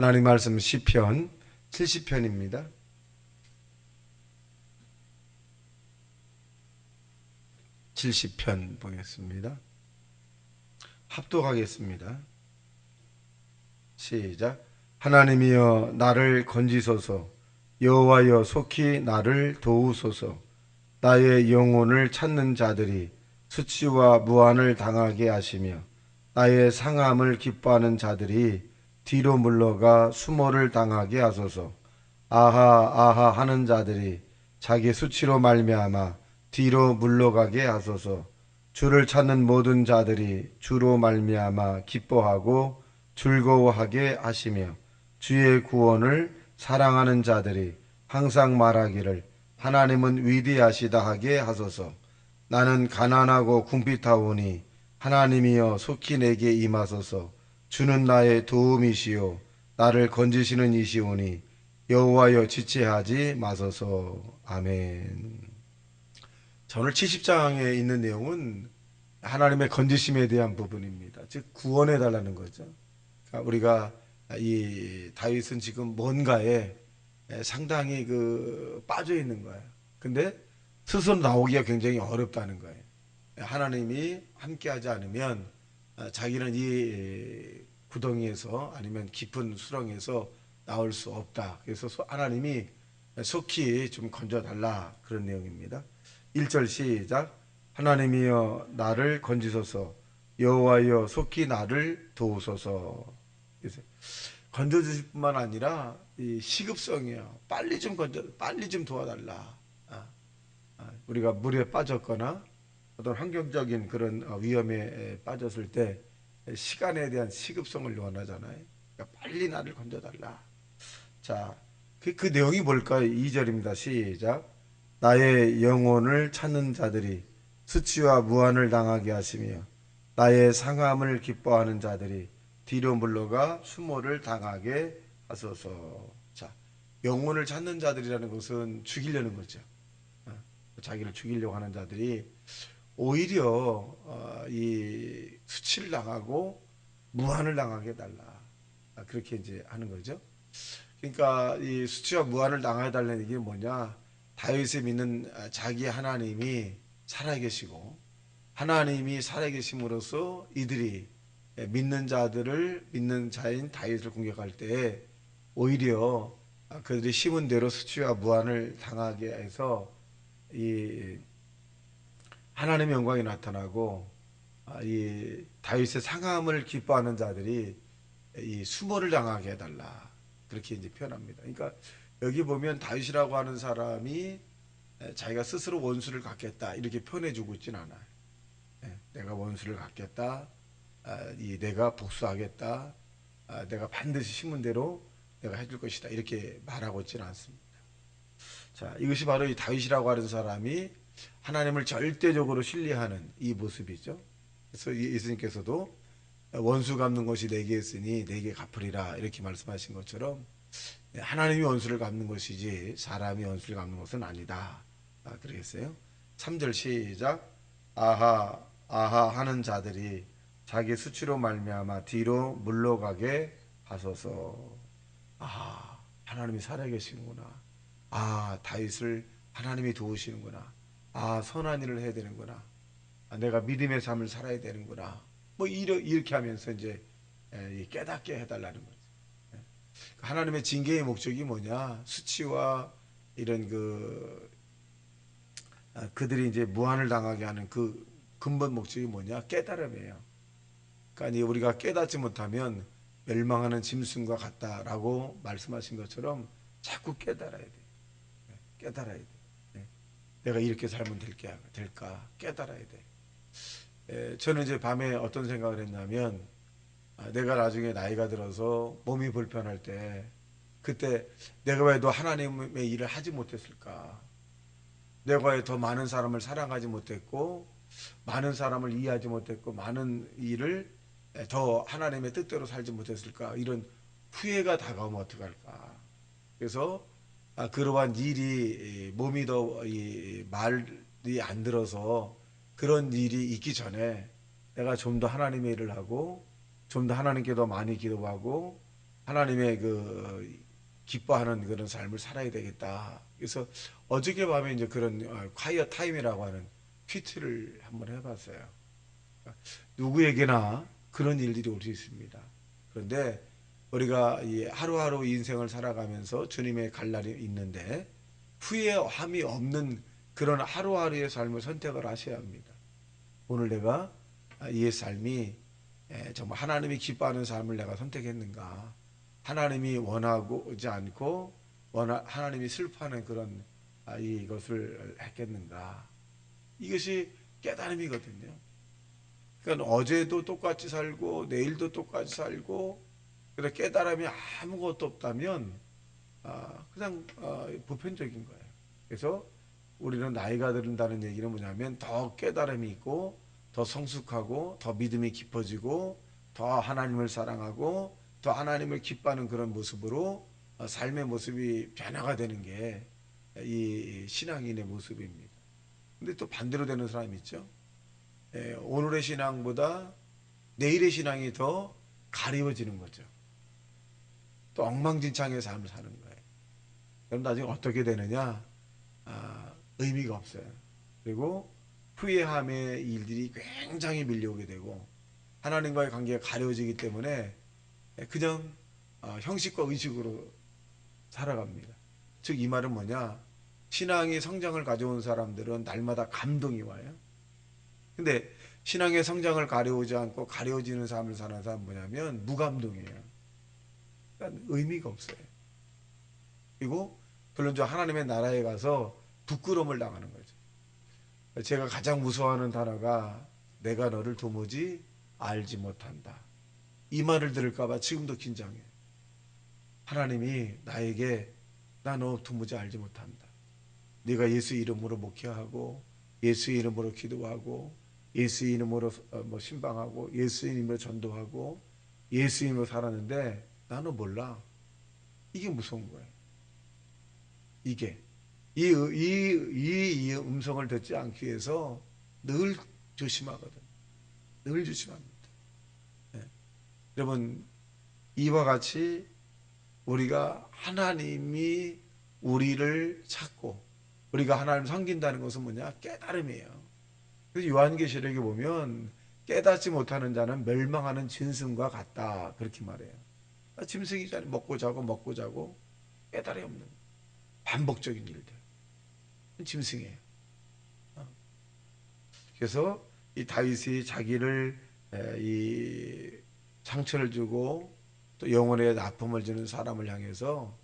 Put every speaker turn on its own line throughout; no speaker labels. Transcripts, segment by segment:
하나님 말씀 시편 70편입니다. 70편 보겠습니다. 합독하겠습니다. 시작. 하나님이여 나를 건지소서. 여호와여 속히 나를 도우소서. 나의 영혼을 찾는 자들이 수치와 무한을 당하게 하시며 나의 상함을 기뻐하는 자들이 뒤로 물러가 수모를 당하게 하소서. 아하 아하 하는 자들이 자기 수치로 말미암아 뒤로 물러가게 하소서. 주를 찾는 모든 자들이 주로 말미암아 기뻐하고 즐거워하게 하시며 주의 구원을 사랑하는 자들이 항상 말하기를 하나님은 위대하시다 하게 하소서. 나는 가난하고 궁핍하오니 하나님이여 속히 내게 임하소서. 주는 나의 도움이시요 나를 건지시는 이시오니 여호와여 지체하지 마소서. 아멘. 자, 오늘 70장에 있는 내용은 하나님의 건지심에 대한 부분입니다. 즉 구원해 달라는 거죠. 그러니까 우리가 이 다윗은 지금 뭔가에 상당히 빠져 있는 거예요. 근데 스스로 나오기가 굉장히 어렵다는 거예요. 하나님이 함께하지 않으면 자기는 이 구덩이에서 아니면 깊은 수렁에서 나올 수 없다. 그래서 하나님이 속히 좀 건져달라 그런 내용입니다. 1절 시작. 하나님이여 나를 건지소서. 여호와여 속히 나를 도우소서. 건져주실 뿐만 아니라 이 시급성이에요. 빨리 좀 빨리 좀 도와달라. 우리가 물에 빠졌거나 어떤 환경적인 그런 위험에 빠졌을 때 시간에 대한 시급성을 원하잖아요. 그러니까 빨리 나를 건져달라. 자, 그 내용이 뭘까요? 2절입니다. 시작. 나의 영혼을 찾는 자들이 수치와 무한을 당하게 하시며 나의 상함을 기뻐하는 자들이 뒤로 물러가 수모를 당하게 하소서. 자, 영혼을 찾는 자들이라는 것은 죽이려는 거죠. 자기를 죽이려고 하는 자들이 오히려 이 수치를 당하고 무한을 당하게 해달라. 그렇게 이제 하는 거죠. 그러니까 이 수치와 무한을 당해 달라는 얘기는 뭐냐? 다윗이 믿는 자기 하나님이 살아계시고 하나님이 살아계심으로써 이들이 믿는 자들을 믿는 자인 다윗을 공격할 때 오히려 그들이 심은 대로 수치와 무한을 당하게 해서 이 하나님의 영광이 나타나고 이 다윗의 상함을 기뻐하는 자들이 이 수모를 당하게 해달라 그렇게 이제 표현합니다. 그러니까 여기 보면 다윗이라고 하는 사람이 자기가 스스로 원수를 갚겠다 이렇게 표현해주고 있진 않아요. 내가 원수를 갚겠다, 이 내가 복수하겠다, 내가 반드시 심은 대로 내가 해줄 것이다 이렇게 말하고 있지는 않습니다. 자, 이것이 바로 이 다윗이라고 하는 사람이 하나님을 절대적으로 신뢰하는 이 모습이죠. 그래서 예수님께서도 원수 갚는 것이 내게 있으니 내게 갚으리라 이렇게 말씀하신 것처럼 하나님이 원수를 갚는 것이지 사람이 원수를 갚는 것은 아니다. 그러겠어요. 3절 시작. 아하 아하 하는 자들이 자기 수치로 말미암아 뒤로 물러가게 하소서. 아, 하나님이 살아계시는구나. 다윗을 하나님이 도우시는구나. 선한 일을 해야 되는구나. 내가 믿음의 삶을 살아야 되는구나. 뭐 이렇게 하면서 이제 깨닫게 해달라는 거죠. 하나님의 징계의 목적이 뭐냐? 수치와 이런 그들이 이제 무한을 당하게 하는 그 근본 목적이 뭐냐? 깨달음이에요. 그러니까 우리가 깨닫지 못하면 멸망하는 짐승과 같다라고 말씀하신 것처럼 자꾸 깨달아야 돼. 깨달아야 돼. 내가 이렇게 살면 될까? 깨달아야 돼. 저는 이제 밤에 어떤 생각을 했냐면 내가 나중에 나이가 들어서 몸이 불편할 때 그때 내가 왜 더 하나님의 일을 하지 못했을까? 내가 왜 더 많은 사람을 사랑하지 못했고 많은 사람을 이해하지 못했고 많은 일을 더 하나님의 뜻대로 살지 못했을까? 이런 후회가 다가오면 어떡할까? 그래서 그러한 일이 몸이 더 말이 안 들어서 그런 일이 있기 전에 내가 좀 더 하나님의 일을 하고 좀 더 하나님께 더 많이 기도하고 하나님의 그 기뻐하는 그런 삶을 살아야 되겠다. 그래서 어저께 밤에 이제 그런 콰이어 타임이라고 하는 퀴트를 한번 해봤어요. 누구에게나 그런 일들이 올 수 있습니다. 그런데 우리가 이 하루하루 인생을 살아가면서 주님의 갈 날이 있는데 후회함이 없는 그런 하루하루의 삶을 선택을 하셔야 합니다. 오늘 내가 이 삶이 정말 하나님이 기뻐하는 삶을 내가 선택했는가? 하나님이 원하지 않고 하나님이 슬퍼하는 그런 이것을 했겠는가? 이것이 깨달음이거든요. 그러니까 어제도 똑같이 살고 내일도 똑같이 살고 그래 깨달음이 아무것도 없다면 그냥 보편적인 거예요. 그래서 우리는 나이가 든다는 얘기는 뭐냐면 더 깨달음이 있고 더 성숙하고 더 믿음이 깊어지고 더 하나님을 사랑하고 더 하나님을 기뻐하는 그런 모습으로 삶의 모습이 변화가 되는 게 이 신앙인의 모습입니다. 근데 또 반대로 되는 사람이 있죠. 오늘의 신앙보다 내일의 신앙이 더 가리워지는 거죠. 또 엉망진창의 삶을 사는 거예요. 그럼 나중에 어떻게 되느냐? 의미가 없어요. 그리고 후회함의 일들이 굉장히 밀려오게 되고 하나님과의 관계가 가려워지기 때문에 그냥 형식과 의식으로 살아갑니다. 즉 이 말은 뭐냐? 신앙의 성장을 가져온 사람들은 날마다 감동이 와요. 근데 신앙의 성장을 가려오지 않고 가려워지는 삶을 사는 사람은 뭐냐면 무감동이에요. 그러니까 의미가 없어요. 그리고 결론적으로 하나님의 나라에 가서 부끄러움을 당하는 거죠. 제가 가장 무서워하는 단어가 내가 너를 도무지 알지 못한다. 이 말을 들을까봐 지금도 긴장해요. 하나님이 나에게 나 너 도무지 알지 못한다. 네가 예수 이름으로 목회하고 예수 이름으로 기도하고 예수 이름으로 신방하고 예수 이름으로 전도하고 예수 이름으로 살았는데 나는 몰라. 이게 무서운 거예요. 이게 이 음성을 듣지 않기 위해서 늘 조심하거든. 늘 조심합니다. 네. 여러분 이와 같이 우리가 하나님이 우리를 찾고 우리가 하나님을 섬긴다는 것은 뭐냐? 깨달음이에요. 그래서 요한계시록에 보면 깨닫지 못하는 자는 멸망하는 짐승과 같다 그렇게 말해요. 짐승이잖아요. 먹고 자고 깨달음이 없는 반복적인 일들. 짐승이에요. 그래서 이 다윗이 자기를 이 상처를 주고 또 영혼에 아픔을 주는 사람을 향해서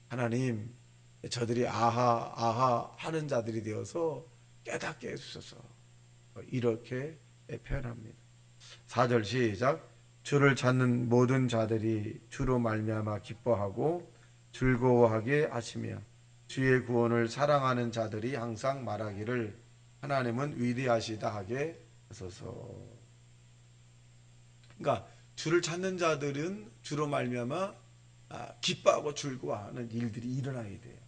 하나님 저들이 아하 하는 자들이 되어서 깨닫게 해주소서 이렇게 표현합니다. 4절 시작. 주를 찾는 모든 자들이 주로 말미암아 기뻐하고 즐거워하게 하시며 주의 구원을 사랑하는 자들이 항상 말하기를 하나님은 위대하시다 하게 하소서. 그러니까 주를 찾는 자들은 주로 말미암아 기뻐하고 즐거워하는 일들이 일어나야 돼요.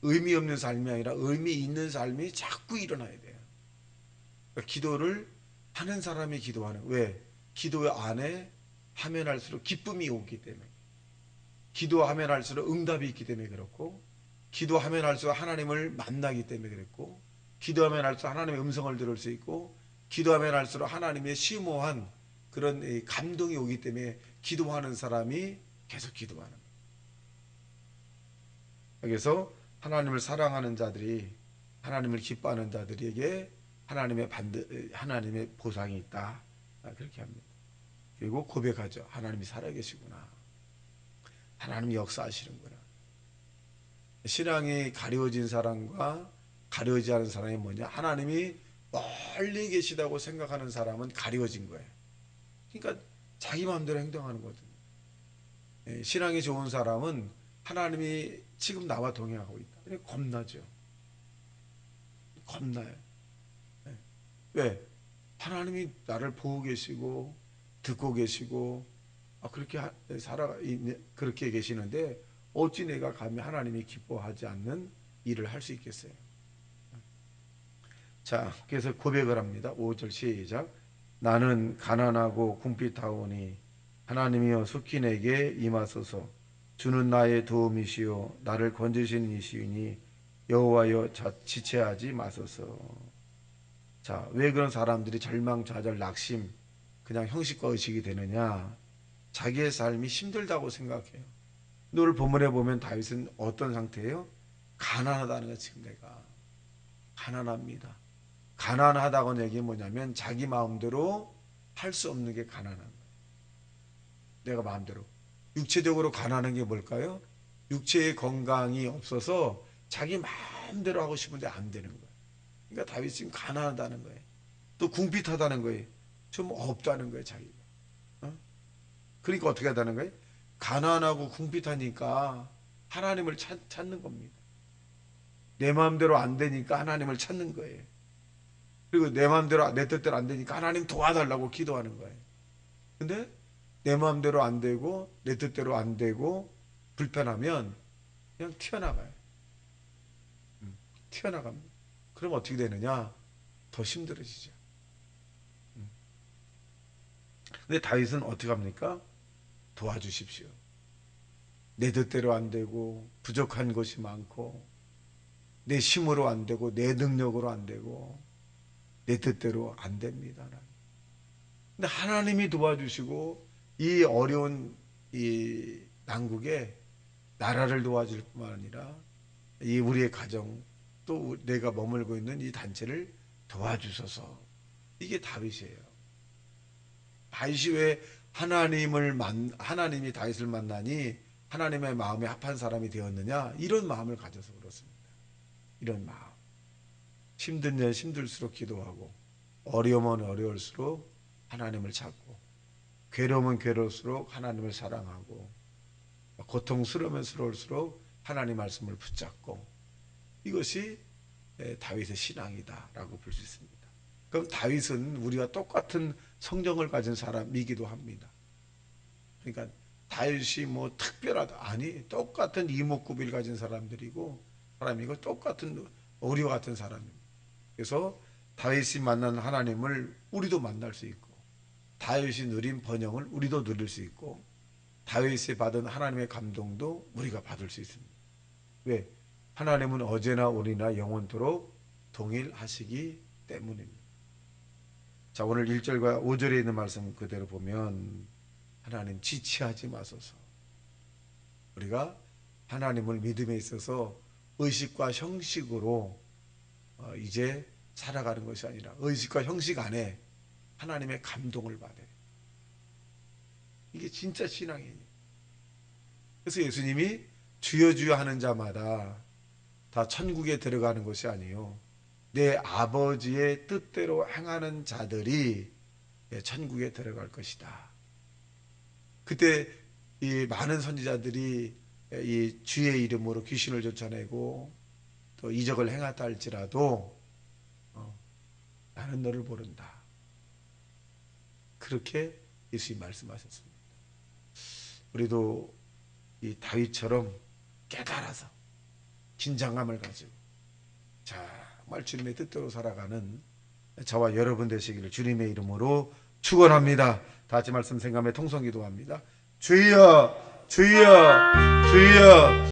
의미 없는 삶이 아니라 의미 있는 삶이 자꾸 일어나야 돼요. 그러니까 기도를 하는 사람이 기도하는 왜? 기도 안에 하면 할수록 기쁨이 오기 때문에 기도하면 할수록 응답이 있기 때문에 그렇고 기도하면 할수록 하나님을 만나기 때문에 그랬고 기도하면 할수록 하나님의 음성을 들을 수 있고 기도하면 할수록 하나님의 심오한 그런 감동이 오기 때문에 기도하는 사람이 계속 기도하는 거예요. 그래서 하나님을 사랑하는 자들이 하나님을 기뻐하는 자들에게 하나님의 보상이 있다. 그렇게 합니다. 그리고 고백하죠. 하나님이 살아계시구나. 하나님이 역사하시는구나. 신앙이 가려워진 사람과 가려워지지 않은 사람이 뭐냐? 하나님이 멀리 계시다고 생각하는 사람은 가려워진 거예요. 그러니까 자기 마음대로 행동하는 거거든요. 신앙이 좋은 사람은 하나님이 지금 나와 동행하고 있다. 그러니까 겁나죠. 겁나요. 왜? 하나님이 나를 보고 계시고 듣고 계시고 그렇게 계시는데 어찌 내가 감히 하나님이 기뻐하지 않는 일을 할 수 있겠어요? 자, 그래서 고백을 합니다. 5절 시작. 나는 가난하고 궁핍하오니 하나님이여 속히 내게 임하소서. 주는 나의 도움이시요 나를 건지시는 이시니 여호와여 지체하지 마소서. 자, 왜 그런 사람들이 절망좌절 낙심 그냥 형식과 의식이 되느냐? 자기의 삶이 힘들다고 생각해요. 오늘 본문에 보면 다윗은 어떤 상태예요? 가난하다는 거예요. 지금 내가 가난합니다. 가난하다고 얘기는 뭐냐면 자기 마음대로 할 수 없는 게 가난한 거예요. 내가 마음대로. 육체적으로 가난한 게 뭘까요? 육체의 건강이 없어서 자기 마음대로 하고 싶은데 안 되는 거예요. 그러니까 다윗이 지금 가난하다는 거예요. 또 궁핍하다는 거예요. 좀 없다는 거예요, 자기가. 어? 그러니까 어떻게 하다는 거예요? 가난하고 궁핍하니까 하나님을 찾는 겁니다. 내 마음대로 안 되니까 하나님을 찾는 거예요. 그리고 내 마음대로 내 뜻대로 안 되니까 하나님 도와달라고 기도하는 거예요. 근데 내 마음대로 안 되고 내 뜻대로 안 되고 불편하면 그냥 튀어나가요. 튀어나갑니다. 그럼 어떻게 되느냐? 더 힘들어지죠. 근데 다윗은 어떻게 합니까? 도와주십시오. 내 뜻대로 안 되고 부족한 것이 많고 내 힘으로 안 되고 내 능력으로 안 되고 내 뜻대로 안 됩니다. 근데 하나님이 도와주시고 이 어려운 이 난국에 나라를 도와줄 뿐만 아니라 이 우리의 가정 또 내가 머물고 있는 이 단체를 도와주소서. 이게 다윗이에요. 다윗이 왜 하나님이 다윗을 만나니 하나님의 마음에 합한 사람이 되었느냐? 이런 마음을 가져서 그렇습니다. 이런 마음. 힘든 일 힘들수록 기도하고 어려우면 어려울수록 하나님을 찾고 괴로우면 괴로울수록 하나님을 사랑하고 고통스러우면 스러울수록 하나님 말씀을 붙잡고 이것이 다윗의 신앙이다라고 볼 수 있습니다. 그럼 다윗은 우리가 똑같은 성정을 가진 사람이기도 합니다. 그러니까 다윗이 뭐 특별하다 아니 똑같은 이목구비를 가진 사람이고 똑같은 우리와 같은 사람입니다. 그래서 다윗이 만난 하나님을 우리도 만날 수 있고 다윗이 누린 번영을 우리도 누릴 수 있고 다윗이 받은 하나님의 감동도 우리가 받을 수 있습니다. 왜? 하나님은 어제나 오늘이나 영원토록 동일하시기 때문입니다. 자, 오늘 1절과 5절에 있는 말씀 그대로 보면 하나님 지체하지 마소서. 우리가 하나님을 믿음에 있어서 의식과 형식으로 이제 살아가는 것이 아니라 의식과 형식 안에 하나님의 감동을 받아요. 이게 진짜 신앙이에요. 그래서 예수님이 주여 주여 하는 자마다 다 천국에 들어가는 것이 아니요 내 아버지의 뜻대로 행하는 자들이 천국에 들어갈 것이다. 그때 이 많은 선지자들이 이 주의 이름으로 귀신을 쫓아내고 또 이적을 행하다 할지라도 나는 너를 모른다. 그렇게 예수님이 말씀하셨습니다. 우리도 이 다윗처럼 깨달아서 긴장감을 가지고 정말 주님의 뜻대로 살아가는 저와 여러분 되시기를 주님의 이름으로 축원합니다. 다 같이 말씀 생각하며 통성기도합니다. 주여 주여 주여